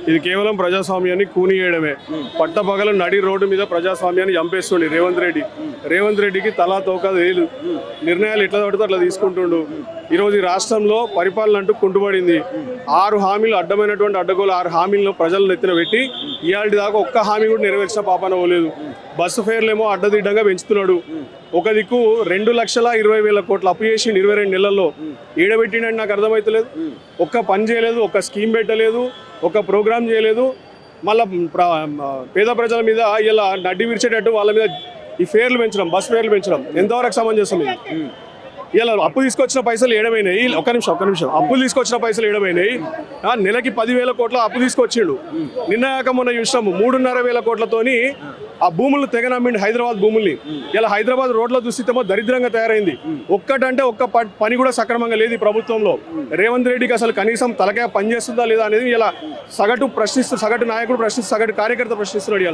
ఇది కేవలం ప్రజాస్వామ్యాన్ని కూనియడమే. పట్టపగల నడి రోడ్డు మీద ప్రజాస్వామ్యాన్ని చంపేస్తుండే రేవంత్ రెడ్డికి తలా తోక లేదు. నిర్ణయాలు ఎట్లా పడితే అట్లా తీసుకుంటుండు. ఈరోజు ఈ రాష్ట్రంలో పరిపాలన అంటూ కుంటుపడింది. 6 హామీలు అడ్డమైనటువంటి అడ్డగోలు 6 హామీలను ప్రజలను ఎత్తిన పెట్టి ఇవాళ దాకా ఒక్క హామీ కూడా నెరవేర్చిన పాపన పోలేదు. బస్సు ఫేర్లేమో అడ్డదిడ్డంగా పెంచుతున్నాడు. ఒక దిక్కు 2,20,000 కోట్లు అప్పు చేసి 22 నెలల్లో ఈడబెట్టినట్టు నాకు అర్థమవుతలేదు. ఒక్క పని చేయలేదు, ఒక్క స్కీమ్ పెట్టలేదు, ఒక ప్రోగ్రామ్ చేయలేదు. మళ్ళా పేద ప్రజల మీద ఇలా నడ్డి విరిచేటట్టు వాళ్ళ మీద ఈ ఫేర్లు పెంచడం, బస్ ఫేర్లు పెంచడం ఎంతవరకు సమంజసం? ఇలా అప్పు తీసుకొచ్చిన పైసలు ఏడమైనాయి. ఒక్క నిమిషం అప్పులు తీసుకొచ్చిన పైసలు ఏడమైనాయి. నెలకి 10,000 కోట్ల అప్పు తీసుకొచ్చిండు. నిన్నయాక మొన్న చూసినాము 3,500 కోట్లతోని ఆ భూములు తెగనమ్మిండి, హైదరాబాద్ భూముల్ని. ఇలా హైదరాబాద్ రోడ్ల దుస్థితేమో దరిద్రంగా తయారైంది. ఒక్కటంటే ఒక్క పని కూడా సక్రమంగా లేదు ఈ ప్రభుత్వంలో. రేవంత్ రెడ్డికి అసలు కనీసం తలకాయ పనిచేస్తుందా లేదా అనేది ఇలా సగటు నాయకుడు ప్రశ్నిస్తూ సగటు కార్యకర్త ప్రశ్నిస్తున్నాడు. ఇలా